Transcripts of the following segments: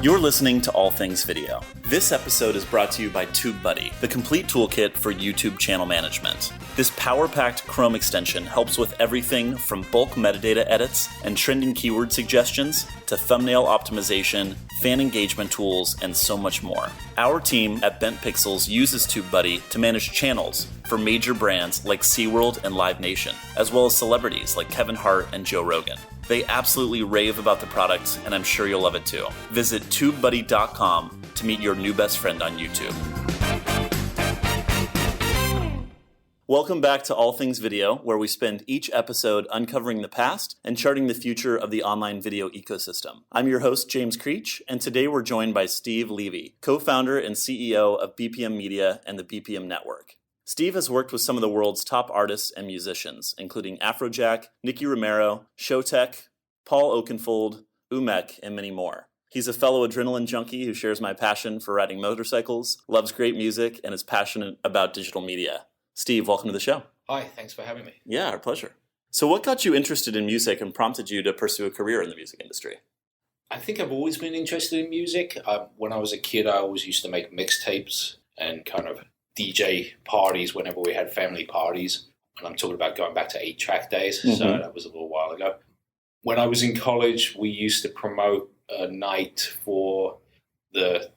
You're listening to All Things Video. This episode is brought to you by TubeBuddy, the complete toolkit for YouTube channel management. This power-packed Chrome extension helps with everything from bulk metadata edits and trending keyword suggestions to thumbnail optimization, fan engagement tools, and so much more. Our team at Bent Pixels uses TubeBuddy to manage channels for major brands like SeaWorld and Live Nation, as well as celebrities like Kevin Hart and Joe Rogan. They absolutely rave about the product, and I'm sure you'll love it too. Visit TubeBuddy.com to meet your new best friend on YouTube. Welcome back to All Things Video, where we spend each episode uncovering the past and charting the future of the online video ecosystem. I'm your host, James Creech, and today we're joined by Steve Levy, co-founder and CEO of BPM Media and the BPM Network. Steve has worked with some of the world's top artists and musicians, including Afrojack, Nicky Romero, Showtek, Paul Oakenfold, Umek, and many more. He's a fellow adrenaline junkie who shares my passion for riding motorcycles, loves great music, and is passionate about digital media. Steve, welcome to the show. Hi, thanks for having me. Yeah, our pleasure. So what got you interested in music and prompted you to pursue a career in the music industry? I think I've always been interested in music. When I was a kid, I always used to make mixtapes and kind of DJ parties whenever we had family parties. And I'm talking about going back to 8-track days, so that was a little while ago. When I was in college, we used to promote a night for the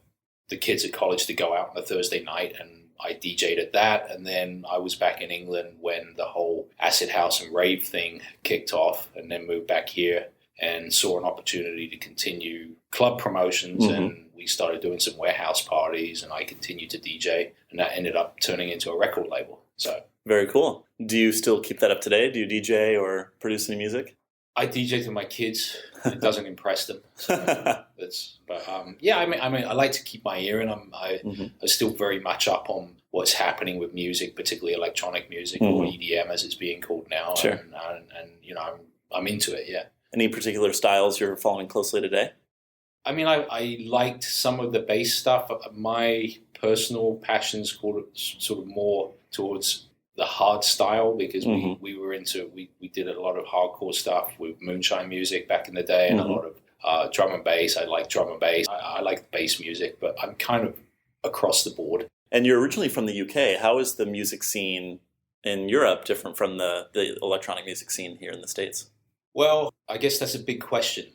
kids at college to go out on a Thursday night, and I DJ'd at that. And then I was back in England when the whole acid house and rave thing kicked off, and then moved back here and saw an opportunity to continue club promotions, and we started doing some warehouse parties, and I continued to DJ, and that ended up turning into a record label. So very cool. Do you still keep that up today? Do you DJ or produce any music? I DJ to my kids. It doesn't impress them. So I like to keep my ear in. I'm still very much up on what's happening with music, particularly electronic music or EDM as it's being called now. Sure. And I'm into it. Yeah. Any particular styles you're following closely today? I mean, I liked some of the bass stuff. My personal passion's sort of more towards the hard style, because we were into, we did a lot of hardcore stuff with Moonshine music back in the day, and a lot of drum and bass. I like drum and bass. I like bass music, but I'm kind of across the board. And you're originally from the UK. How is the music scene in Europe different from the electronic music scene here in the States? Well, I guess that's a big question.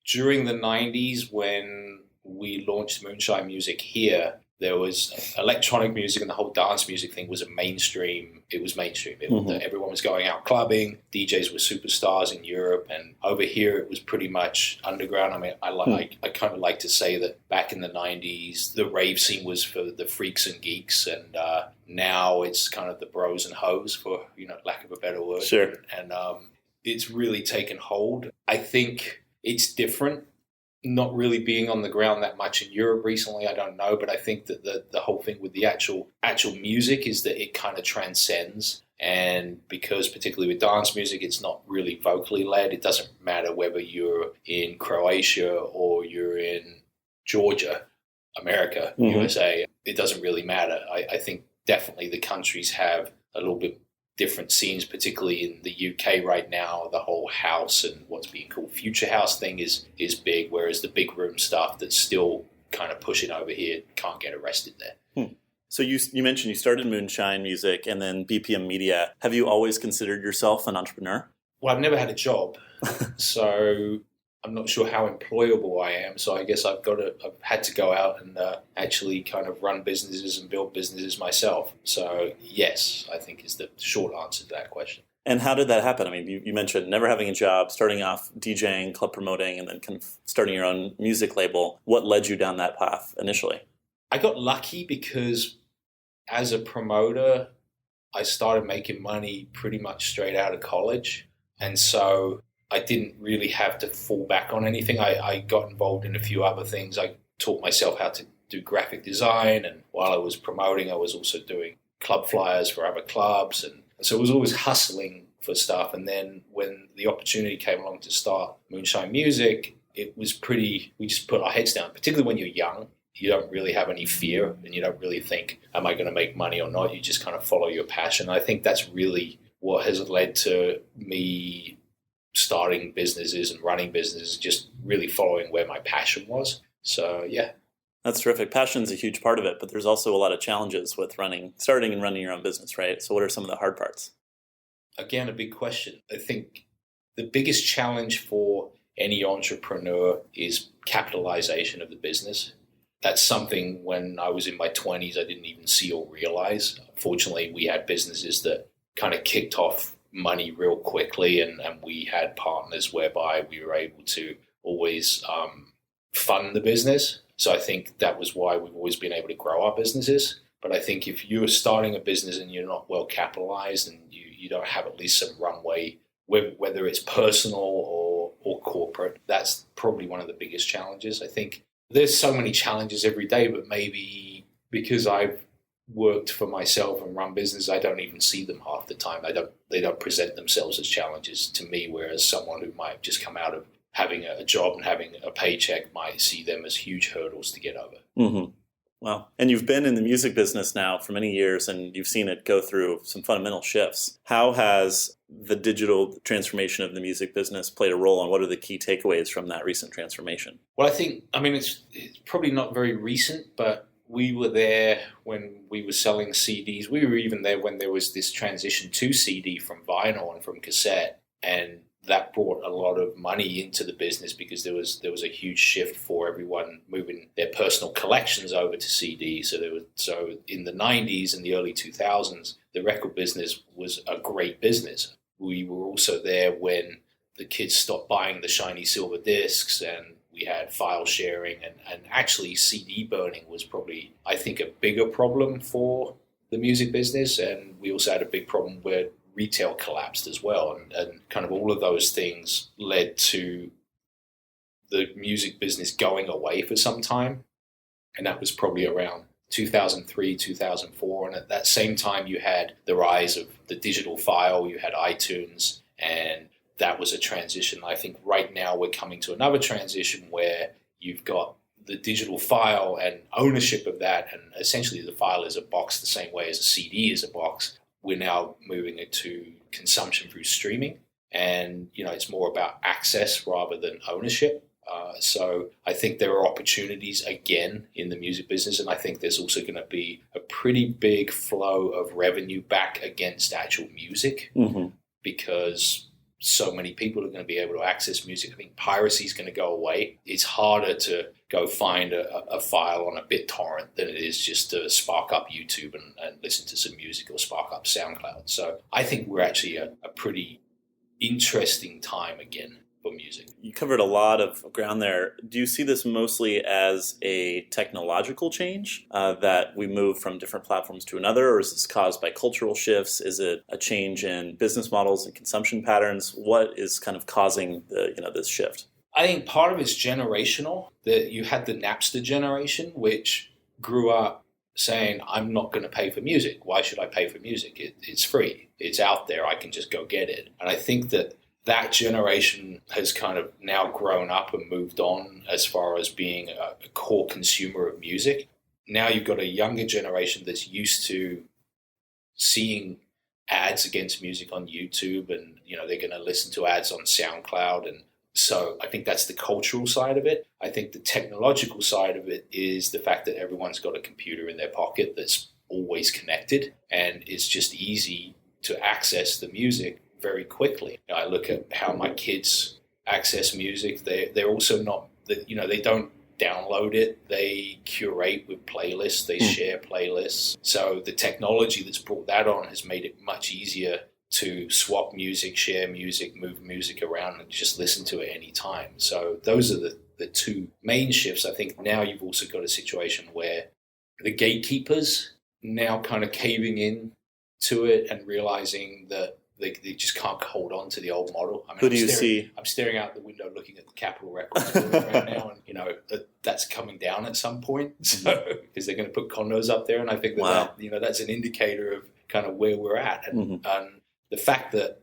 During the 90s, when we launched Moonshine music here, there was electronic music, and the whole dance music thing was mainstream. It was mainstream. Everyone was going out clubbing. DJs were superstars in Europe, and over here it was pretty much underground. I mean, I kind of like to say that back in the 90s, the rave scene was for the freaks and geeks, and now it's kind of the bros and hoes, for lack of a better word. Sure. And it's really taken hold. I think it's different. Not really being on the ground that much in Europe recently, I don't know, but I think that the whole thing with the actual music is that it kind of transcends. And because particularly with dance music, it's not really vocally led. It doesn't matter whether you're in Croatia or you're in Georgia, America, USA. It doesn't really matter. I think definitely the countries have a little bit different scenes, particularly in the UK right now. The whole house and what's being called future house thing is big, whereas the big room stuff that's still kind of pushing over here can't get arrested there. So you mentioned you started Moonshine Music and then BPM Media. Have you always considered yourself an entrepreneur? Well, I've never had a job, so I'm not sure how employable I am. So I guess I've had to go out and actually kind of run businesses and build businesses myself. So yes, I think is the short answer to that question. And how did that happen? I mean, you mentioned never having a job, starting off DJing, club promoting, and then kind of starting your own music label. What led you down that path initially? I got lucky because as a promoter, I started making money pretty much straight out of college. And so I didn't really have to fall back on anything. I got involved in a few other things. I taught myself how to do graphic design. And while I was promoting, I was also doing club flyers for other clubs. And so I was always hustling for stuff. And then when the opportunity came along to start Moonshine Music, it was we just put our heads down, particularly when you're young. You don't really have any fear, and you don't really think, am I going to make money or not? You just kind of follow your passion. I think that's really what has led to me starting businesses and running businesses, just really following where my passion was. So, yeah. That's terrific. Passion's a huge part of it, but there's also a lot of challenges with starting and running your own business, right? So what are some of the hard parts? Again, a big question. I think the biggest challenge for any entrepreneur is capitalization of the business. That's something when I was in my 20s, I didn't even see or realize. Fortunately, we had businesses that kind of kicked off money real quickly, and we had partners whereby we were able to always fund the business. So I think that was why we've always been able to grow our businesses. But I think if you're starting a business and you're not well capitalized and you don't have at least some runway, whether it's personal or corporate, that's probably one of the biggest challenges. I think there's so many challenges every day, but maybe because I've worked for myself and run business, I don't even see them half the time. They don't present themselves as challenges to me, whereas someone who might have just come out of having a job and having a paycheck might see them as huge hurdles to get over. Mm-hmm. Wow. And you've been in the music business now for many years, and you've seen it go through some fundamental shifts. How has the digital transformation of the music business played a role, and what are the key takeaways from that recent transformation? Well, it's probably not very recent, but we were there when we were selling CDs. We were even there when there was this transition to CD from vinyl and from cassette, and that brought a lot of money into the business because there was a huge shift for everyone moving their personal collections over to CD. So in the 90s and the early 2000s, the record business was a great business. We were also there when the kids stopped buying the shiny silver discs, and we had file sharing, and actually CD burning was probably, I think, a bigger problem for the music business. And we also had a big problem where retail collapsed as well, and kind of all of those things led to the music business going away for some time, and that was probably around 2003, 2004, and at that same time you had the rise of the digital file, you had iTunes, and that was a transition. I think right now we're coming to another transition where you've got the digital file and ownership of that, and essentially the file is a box the same way as a CD is a box. We're now moving it to consumption through streaming, and it's more about access rather than ownership. So I think there are opportunities again in the music business, and I think there's also going to be a pretty big flow of revenue back against actual music, because so many people are going to be able to access music. I think piracy is going to go away. It's harder to go find a file on a BitTorrent than it is just to spark up YouTube and listen to some music, or spark up SoundCloud. So I think we're actually a pretty interesting time again for music. You covered a lot of ground there. Do you see this mostly as a technological change, that we move from different platforms to another, or is this caused by cultural shifts? Is it a change in business models and consumption patterns? What is kind of causing this shift? I think part of it's generational. That you had the Napster generation, which grew up saying, I'm not going to pay for music. Why should I pay for music? It's free. It's out there. I can just go get it. And I think that generation has kind of now grown up and moved on as far as being a core consumer of music. Now you've got a younger generation that's used to seeing ads against music on YouTube, and they're going to listen to ads on SoundCloud. And so I think that's the cultural side of it. I think the technological side of it is the fact that everyone's got a computer in their pocket that's always connected, and it's just easy to access the music very quickly. I look at how my kids access music. They're also not, they don't download it. They curate with playlists. They share playlists. So the technology that's brought that on has made it much easier to swap music, share music, move music around, and just listen to it anytime. So those are the two main shifts. I think now you've also got a situation where the gatekeepers now kind of caving in to it and realizing that they just can't hold on to the old model. Who do you see? I'm staring out the window looking at the Capitol Records right now, and that's coming down at some point. So because they're going to put condos up there, and I think that that's an indicator of kind of where we're at, and the fact that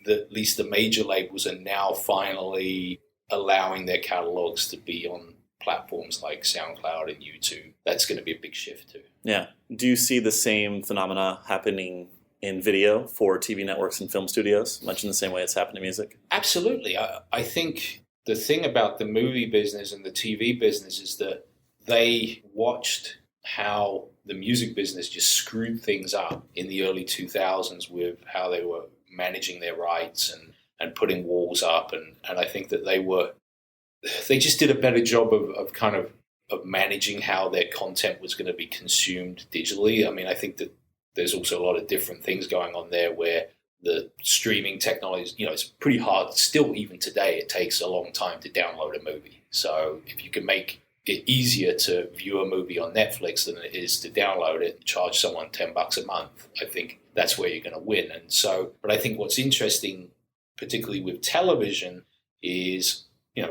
at least the major labels are now finally allowing their catalogs to be on platforms like SoundCloud and YouTube. That's going to be a big shift too. Yeah. Do you see the same phenomena happening in video for TV networks and film studios, much in the same way it's happened to music? Absolutely. I think the thing about the movie business and the TV business is that they watched how the music business just screwed things up in the early 2000s with how they were managing their rights and putting walls up. And I think that they just did a better job of managing how their content was going to be consumed digitally. I mean, I think that there's also a lot of different things going on there where the streaming technology, it's pretty hard. Still, even today, it takes a long time to download a movie. So if you can make it easier to view a movie on Netflix than it is to download it and charge someone $10 a month, I think that's where you're going to win. And so, but I think what's interesting, particularly with television, is,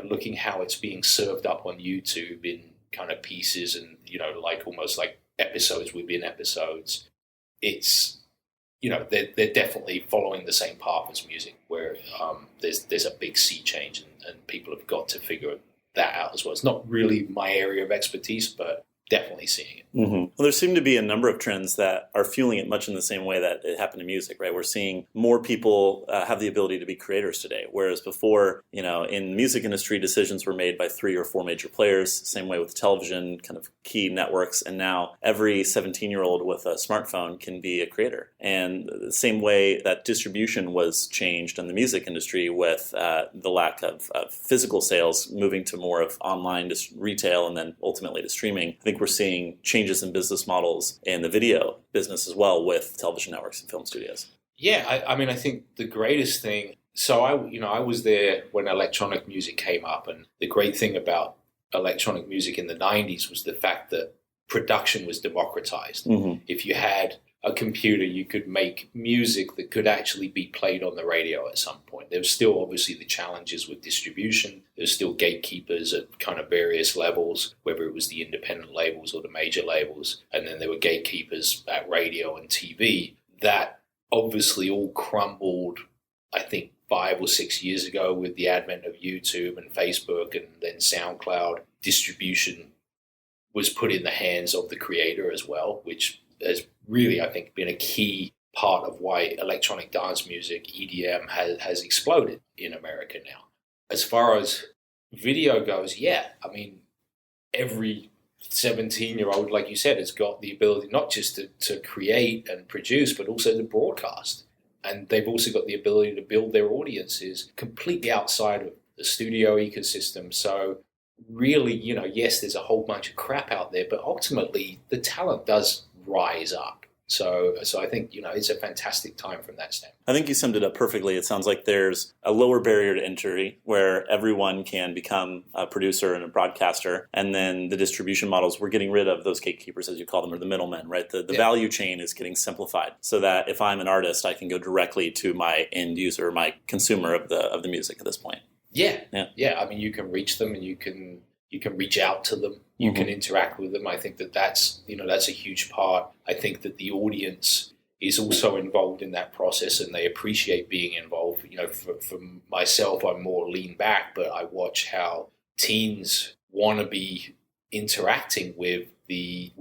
looking how it's being served up on YouTube in kind of pieces and, like almost like episodes within episodes. It's, they're definitely following the same path as music, where there's a big sea change, and people have got to figure that out as well. It's not really my area of expertise, but definitely seeing it. Mm-hmm. Well, there seem to be a number of trends that are fueling it much in the same way that it happened in music, right? We're seeing more people have the ability to be creators today, whereas before, in the music industry, decisions were made by 3 or 4 major players, same way with television, kind of key networks, and now every 17-year-old with a smartphone can be a creator. And the same way that distribution was changed in the music industry with the lack of physical sales moving to more of online retail and then ultimately to streaming, I think we're seeing changes in business models in the video business as well with television networks and film studios. Yeah, I mean, I think the greatest thing. So I was there when electronic music came up, and the great thing about electronic music in the 90s was the fact that production was democratized. Mm-hmm. If you had a computer, you could make music that could actually be played on the radio at some point. There was still obviously the challenges with distribution. There's still gatekeepers at kind of various levels, whether it was the independent labels or the major labels. And then there were gatekeepers at radio and TV. That obviously all crumbled, I think, 5 or 6 years ago with the advent of YouTube and Facebook and then SoundCloud. Distribution was put in the hands of the creator as well, which has really, I think, been a key part of why electronic dance music, EDM, has exploded in America now. As far as video goes, yeah, I mean, every 17-year-old, like you said, has got the ability not just to create and produce, but also to broadcast. And they've also got the ability to build their audiences completely outside of the studio ecosystem. So really, yes, there's a whole bunch of crap out there, but ultimately the talent does rise up. So I think, it's a fantastic time from that standpoint. I think you summed it up perfectly. It sounds like there's a lower barrier to entry where everyone can become a producer and a broadcaster. And then the distribution models, we're getting rid of those gatekeepers, as you call them, or the middlemen, right? The value chain is getting simplified so that if I'm an artist, I can go directly to my end user, my consumer of the music at this point. Yeah. I mean, you can reach them and you can reach out to them. You can interact with them. I think that's a huge part. I think that the audience is also involved in that process and they appreciate being involved. For myself, I'm more lean back, but I watch how teens want to be interacting with the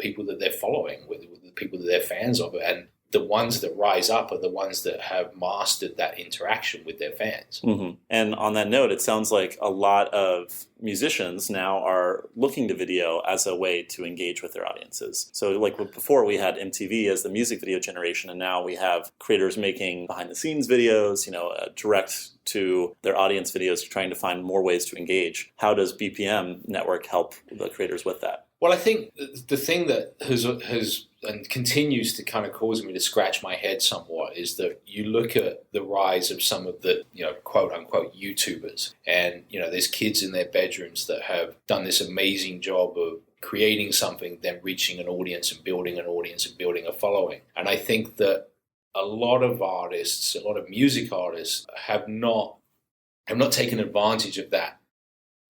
people that they're following, with the people that they're fans of. And the ones that rise up are the ones that have mastered that interaction with their fans. Mm-hmm. And on that note, it sounds like a lot of musicians now are looking to video as a way to engage with their audiences. So like before we had MTV as the music video generation, and now we have creators making behind the scenes videos, direct to their audience videos, trying to find more ways to engage. How does BPM Network help the creators with that? Well, I think the thing that has and continues to kind of cause me to scratch my head somewhat is that you look at the rise of some of the, quote unquote YouTubers, and, there's kids in their bedrooms that have done this amazing job of creating something, then reaching an audience and building a following. And I think that a lot of artists, a lot of music artists have not taken advantage of that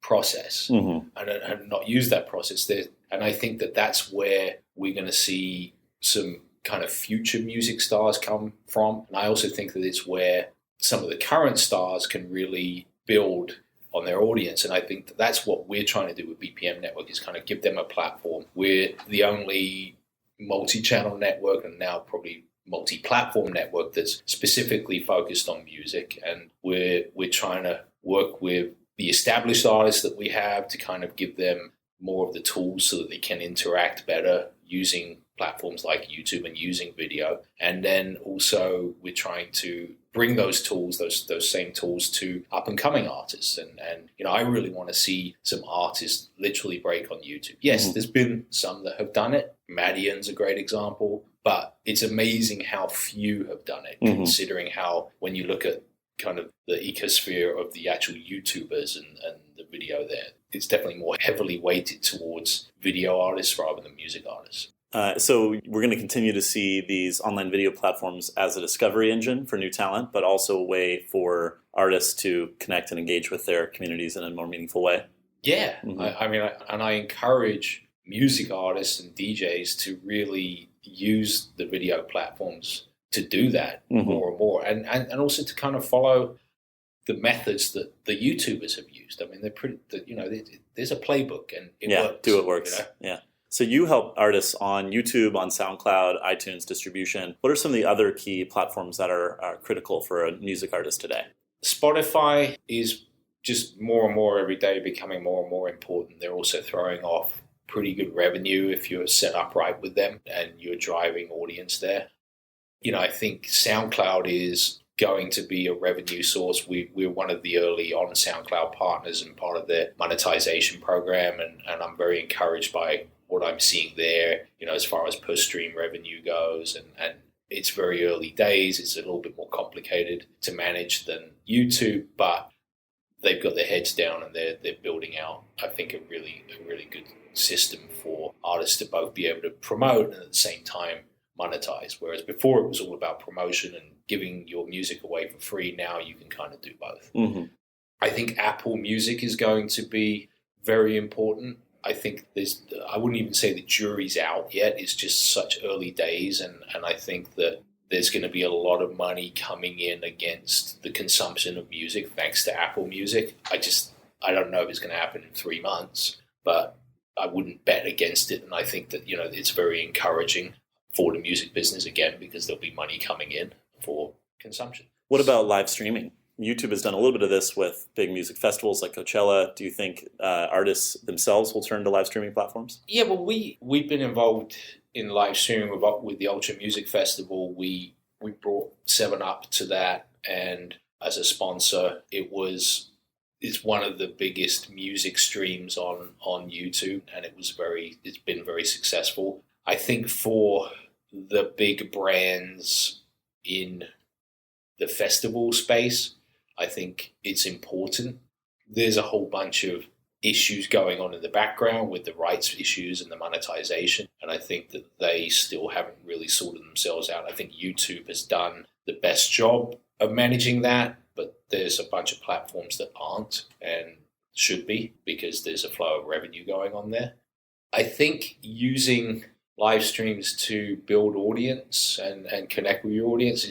process and have not used that process there. And I think that that's where we're going to see some kind of future music stars come from. And I also think that it's where some of the current stars can really build on their audience. And I think that that's what we're trying to do with BPM Network, is kind of give them a platform. We're the only multi-channel network and now probably multi-platform network that's specifically focused on music. And we're trying to work with the established artists that we have to kind of give them more of the tools so that they can interact better using platforms like YouTube and using video. And then also we're trying to bring those tools, those same tools to up and coming artists. And I really want to see some artists literally break on YouTube. Yes, there's been some that have done it. Madian's a great example, but it's amazing how few have done it, considering how, when you look at kind of the ecosphere of the actual YouTubers and the video there, it's definitely more heavily weighted towards video artists rather than music artists. So we're going to continue to see these online video platforms as a discovery engine for new talent, but also a way for artists to connect and engage with their communities in a more meaningful way. Yeah. I encourage music artists and DJs to really use the video platforms to do that more and more, and also to kind of follow the methods that the YouTubers have used. I mean, they're pretty, there's a playbook and it works. It works. Yeah. So you help artists on YouTube, on SoundCloud, iTunes distribution. What are some of the other key platforms that are critical for a music artist today? Spotify is just more and more every day becoming more and more important. They're also throwing off pretty good revenue if you're set up right with them and you're driving audience there. I think SoundCloud is going to be a revenue source. We're one of the early on SoundCloud partners and part of their monetization program, and I'm very encouraged by what I'm seeing there, as far as per stream revenue goes. And it's very early days. It's a little bit more complicated to manage than YouTube, but they've got their heads down and they're building out, I think, a really good system for artists to both be able to promote and at the same time monetize. Whereas before it was all about promotion and giving your music away for free. Now you can kind of do both. I think Apple Music is going to be very important. I think I wouldn't even say the jury's out yet. It's just such early days. And I think that there's going to be a lot of money coming in against the consumption of music thanks to Apple Music. I don't know if it's going to happen in 3 months, but I wouldn't bet against it. And I think that, it's very encouraging for the music business again, because there'll be money coming in for consumption. What about live streaming? YouTube has done a little bit of this with big music festivals like Coachella. Do you think artists themselves will turn to live streaming platforms? Yeah, well, we've been involved in live streaming with the Ultra Music Festival. We brought 7up to that, and as a sponsor, it's one of the biggest music streams on YouTube, and it's been very successful. I think for the big brands in the festival space, I think it's important. There's a whole bunch of issues going on in the background with the rights issues and the monetization, and I think that they still haven't really sorted themselves out. I think YouTube has done the best job of managing that, but there's a bunch of platforms that aren't and should be, because there's a flow of revenue going on there. I think using live streams to build audience and connect with your audience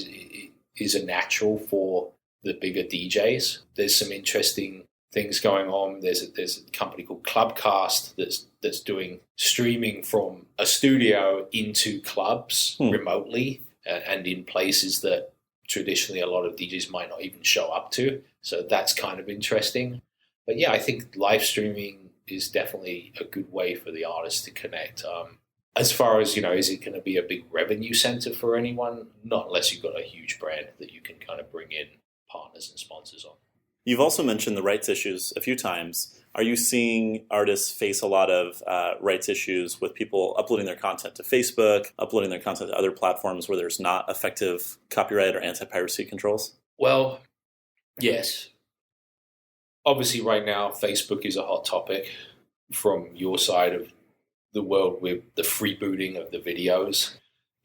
is a natural for the bigger DJs. There's some interesting things going on. There's a company called Clubcast that's doing streaming from a studio into clubs remotely and in places that traditionally a lot of DJs might not even show up to. So that's kind of interesting. But yeah, I think live streaming is definitely a good way for the artists to connect. As far as, is it going to be a big revenue center for anyone? Not unless you've got a huge brand that you can kind of bring in partners and sponsors on. You've also mentioned the rights issues a few times. Are you seeing artists face a lot of rights issues with people uploading their content to Facebook, uploading their content to other platforms where there's not effective copyright or anti-piracy controls? Well, yes. Obviously, right now, Facebook is a hot topic from your side of the world with the freebooting of the videos.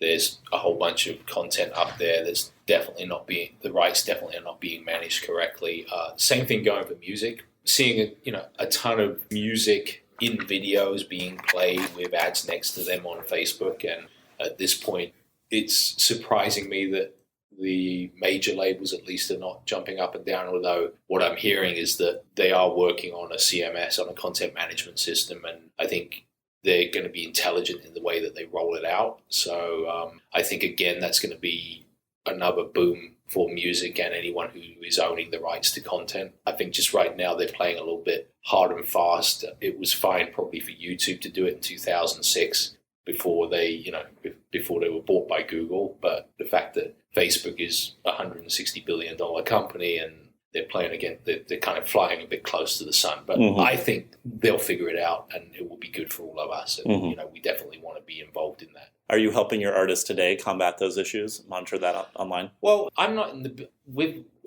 There's a whole bunch of content up there that's the rights definitely are not being managed correctly. Same thing going for music. Seeing a ton of music in videos being played with ads next to them on Facebook, and at this point, it's surprising me that the major labels at least are not jumping up and down, although what I'm hearing is that they are working on a CMS, on a content management system, and I think they're going to be intelligent in the way that they roll it out. So I think, again, that's going to be another boom for music and anyone who is owning the rights to content. I think just right now they're playing a little bit hard and fast. It was fine probably for YouTube to do it in 2006 before they were bought by Google. But the fact that Facebook is a $160 billion company and they're playing again, they're kind of flying a bit close to the sun. But I think they'll figure it out and it will be good for all of us. And, we definitely want to be involved in that. Are you helping your artists today combat those issues, monitor that online? Well, I'm not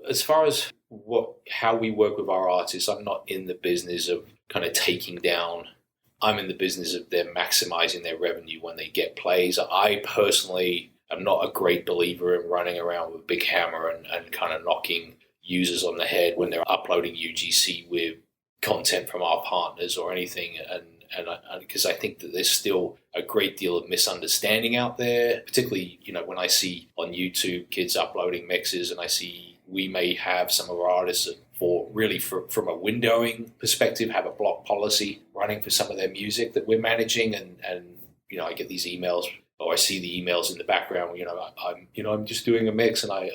as far as how we work with our artists, I'm not in the business of kind of taking down. I'm in the business of them maximizing their revenue when they get plays. I personally am not a great believer in running around with a big hammer and kind of knocking users on the head when they're uploading UGC with content from our partners or anything. And because I think that there's still a great deal of misunderstanding out there, particularly, when I see on YouTube kids uploading mixes and I see we may have some of our artists from a windowing perspective, have a block policy running for some of their music that we're managing. And I get these emails or I see the emails in the background, I'm just doing a mix and I'm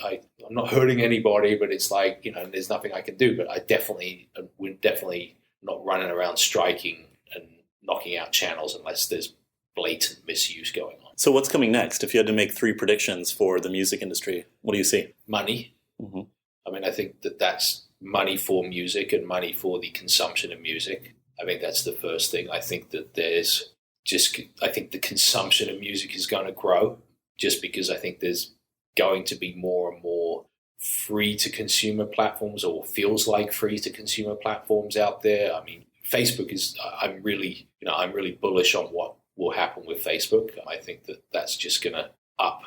not hurting anybody, but it's like, there's nothing I can do. But we're definitely not running around striking and knocking out channels unless there's blatant misuse going on. So what's coming next? If you had to make 3 predictions for the music industry, what do you see? Money. I mean, I think that's money for music and money for the consumption of music. I think that's the first thing. I think that I think the consumption of music is going to grow just because I think there's going to be more and more free to consumer platforms or feels like free to consumer platforms out there. I mean, Facebook I'm really bullish on what will happen with Facebook. I think that that's just going to up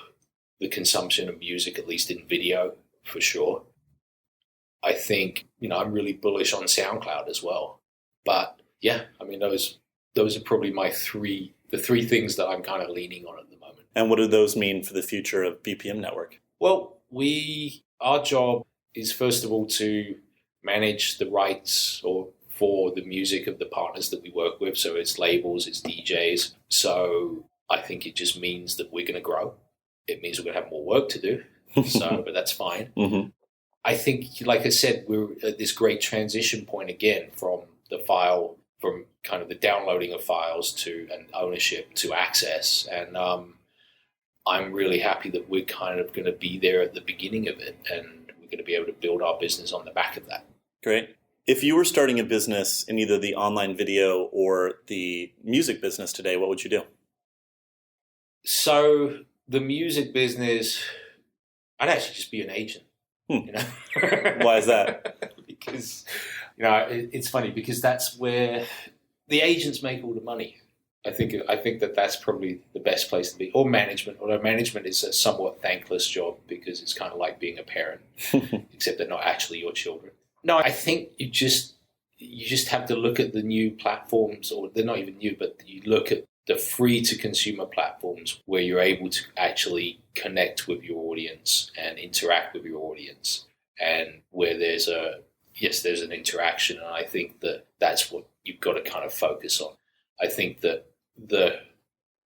the consumption of music, at least in video, for sure. I think, I'm really bullish on SoundCloud as well. But yeah, I mean, those are probably the 3 things that I'm kind of leaning on at the moment. And what do those mean for the future of BPM Network? Well, our job is first of all to manage the rights for the music of the partners that we work with. So it's labels, it's DJs. So I think it just means that we're going to grow. It means we're going to have more work to do. But that's fine. I think, like I said, we're at this great transition point again from kind of the downloading of files to and ownership to access. And I'm really happy that we're kind of going to be there at the beginning of it and we're going to be able to build our business on the back of that. Great. If you were starting a business in either the online video or the music business today, what would you do? So the music business, I'd actually just be an agent. Why is that? Because, it's funny because that's where the agents make all the money. I think that's probably the best place to be. Or management, although management is a somewhat thankless job because it's kind of like being a parent, except they're not actually your children. No, I think you just have to look at the new platforms, or they're not even new, but you look at the free to consumer platforms where you're able to actually connect with your audience and interact with your audience, and where there's an interaction. And I think that that's what you've got to kind of focus on. I think that the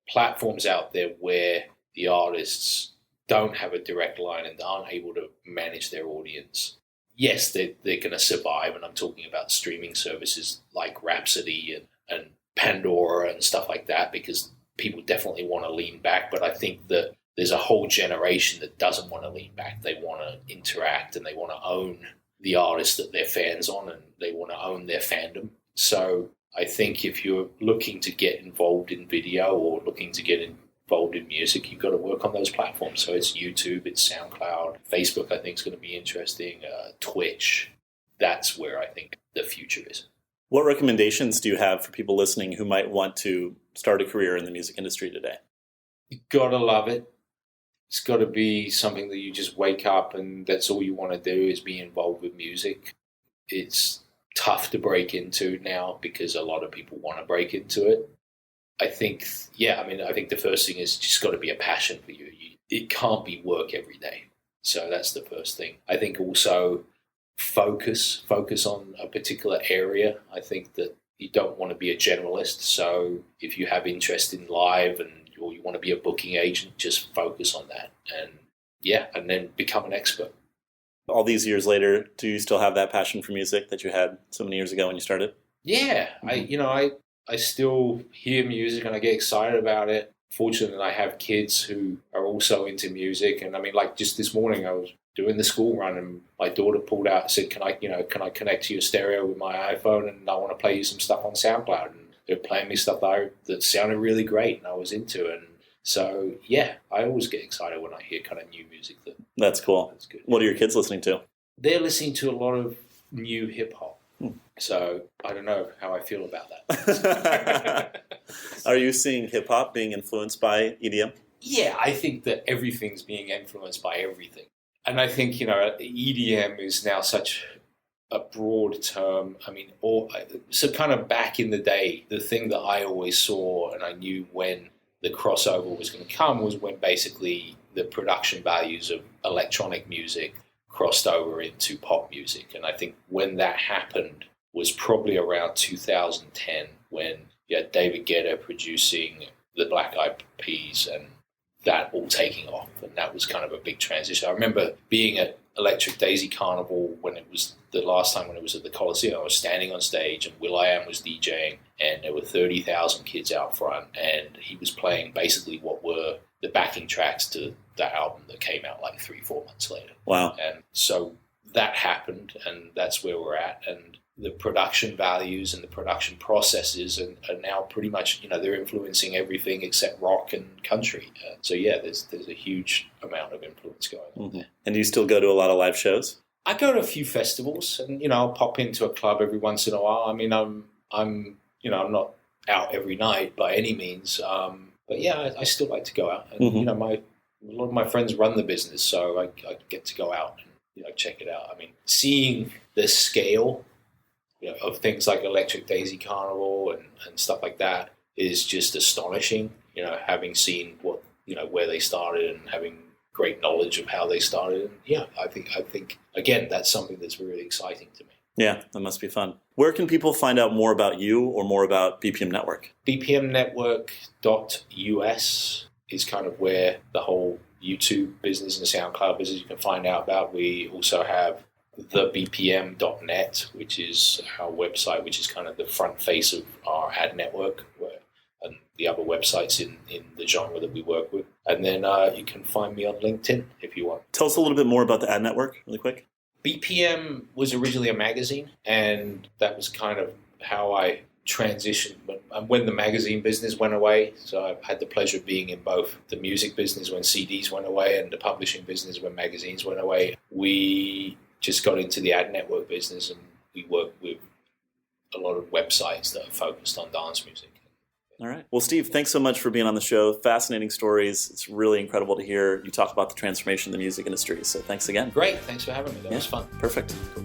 platforms out there where the artists don't have a direct line and aren't able to manage their audience, yes, they're going to survive. And I'm talking about streaming services like Rhapsody and Pandora and stuff like that, because people definitely want to lean back. But I think that there's a whole generation that doesn't want to lean back. They want to interact and they want to own the artist that they're fans on, and they want to own their fandom. So I think if you're looking to get involved in video or looking to get involved in music, you've got to work on those platforms. So it's YouTube, it's SoundCloud, Facebook I think is going to be interesting, Twitch. That's where I think the future is. What recommendations do you have for people listening who might want to start a career in the music industry today? You've got to love it. It's got to be something that you just wake up and that's all you want to do is be involved with music. It's tough to break into now because a lot of people want to break into it. I think the first thing is just got to be a passion for you. It can't be work every day. So that's the first thing. I think also focus on a particular area. I think that you don't want to be a generalist. So if you have interest in live or you want to be a booking agent, just focus on that. And then become an expert. All these years later, do you still have that passion for music that you had so many years ago when you started? Yeah, I still hear music and I get excited about it. Fortunately, I have kids who are also into music, and I mean, like just this morning, I was doing the school run, and my daughter pulled out and said, "Can I connect to your stereo with my iPhone? And I want to play you some stuff on SoundCloud." And they're playing me stuff that sounded really great, and I was into it. And so, yeah, I always get excited when I hear kind of new music. That's cool. That's good. What are your kids listening to? They're listening to a lot of new hip hop. So I don't know how I feel about that. Are you seeing hip hop being influenced by EDM? Yeah, I think that everything's being influenced by everything. And I think, EDM is now such a broad term. I mean, so kind of back in the day, the thing that I always saw and I knew when the crossover was going to come was when basically the production values of electronic music crossed over into pop music. And I think when that happened was probably around 2010 when you had David Guetta producing the Black Eyed Peas and that all taking off. And that was kind of a big transition. I remember being at Electric Daisy Carnival when it was the last time when it was at the Coliseum. I was standing on stage and will.i.am was DJing and there were 30,000 kids out front and he was playing basically what were the backing tracks to that album that came out like 3-4 months later. Wow. And so that happened and that's where we're at. And the production values and the production processes are now pretty much, they're influencing everything except rock and country. So yeah, there's a huge amount of influence going on there. And do you still go to a lot of live shows? I go to a few festivals and, I'll pop into a club every once in a while. I mean, I'm not out every night by any means. But yeah, I still like to go out and, a lot of my friends run the business, so I get to go out and, check it out. I mean, seeing the scale of things like Electric Daisy Carnival and stuff like that is just astonishing. Having seen where they started and having great knowledge of how they started. And yeah, I think again that's something that's really exciting to me. Yeah, that must be fun. Where can people find out more about you or more about BPM Network? BPMnetwork.us is kind of where the whole YouTube business and SoundCloud business you can find out about. We also have the BPM.net, which is our website, which is kind of the front face of our ad network, and the other websites in the genre that we work with. And then you can find me on LinkedIn if you want. Tell us a little bit more about the ad network really quick. BPM was originally a magazine, and that was kind of how I transitioned when the magazine business went away. So I had the pleasure of being in both the music business when CDs went away and the publishing business when magazines went away. We just got into the ad network business and we work with a lot of websites that are focused on dance music. All right. Well, Steve, thanks so much for being on the show. Fascinating stories. It's really incredible to hear you talk about the transformation of the music industry. So thanks again. Great. Thanks for having me. That was fun. Perfect. Cool.